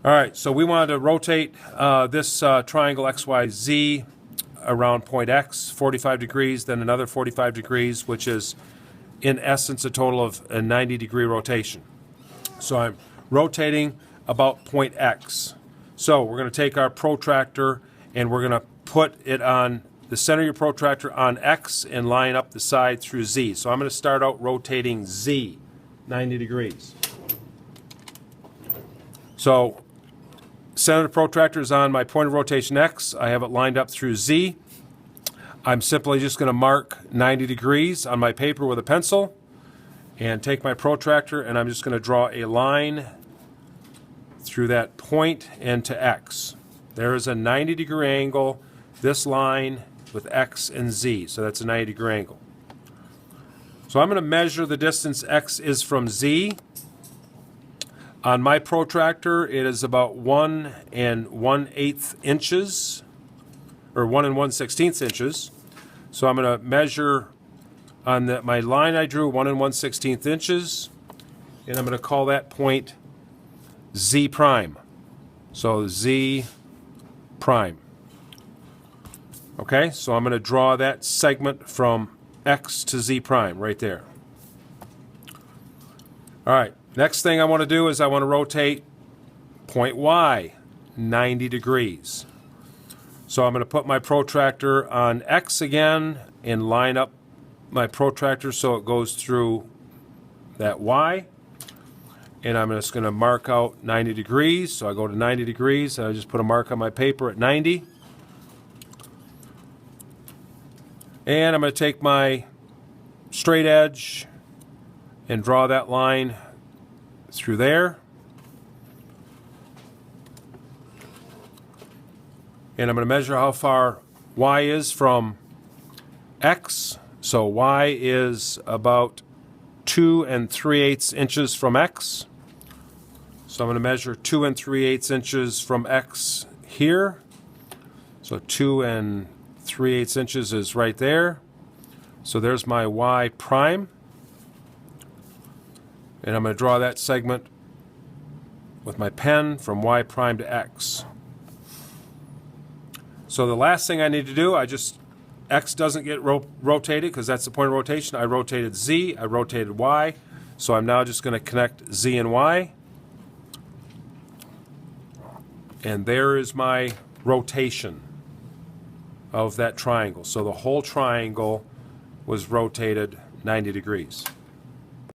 All right, so we wanted to rotate this triangle XYZ around point X, 45 degrees, then another 45 degrees, which is in essence a total of a 90-degree rotation. So I'm rotating about point X. So we're going to take our protractor and we're going to put it on the center of your protractor on X and line up the side through Z. So I'm going to start out rotating Z 90 degrees. So center of the protractor is on my point of rotation X. I have it lined up through Z. I'm simply just going to mark 90 degrees on my paper with a pencil and take my protractor and I'm just going to draw a line through that point and to X. There is a 90-degree angle, this line with X and Z, so that's a 90-degree angle. So I'm going to measure the distance X is from Z. On my protractor, it is about 1 1/8 inches, or 1 1/16 inches. So I'm going to measure on my line I drew 1 1/16 inches, and I'm going to call that point Z prime. So Z prime. Okay, so I'm going to draw that segment from X to Z prime right there. All right, next thing I want to do is I want to rotate point Y 90 degrees. So I'm going to put my protractor on X again and line up my protractor so it goes through that Y. And I'm just going to mark out 90 degrees. So I go to 90 degrees and I just put a mark on my paper at 90. And I'm going to take my straight edge and draw that line through there. And I'm going to measure how far Y is from X. So Y is about 2 3/8 inches from X. So I'm going to measure 2 3/8 inches from X here. So 2 3/8 inches is right there. So there's my Y prime. And I'm going to draw that segment with my pen from Y prime to X. So the last thing I need to do, X doesn't get rotated because that's the point of rotation. I rotated Z, I rotated Y. So I'm now just going to connect Z and Y. And there is my rotation of that triangle. So the whole triangle was rotated 90 degrees.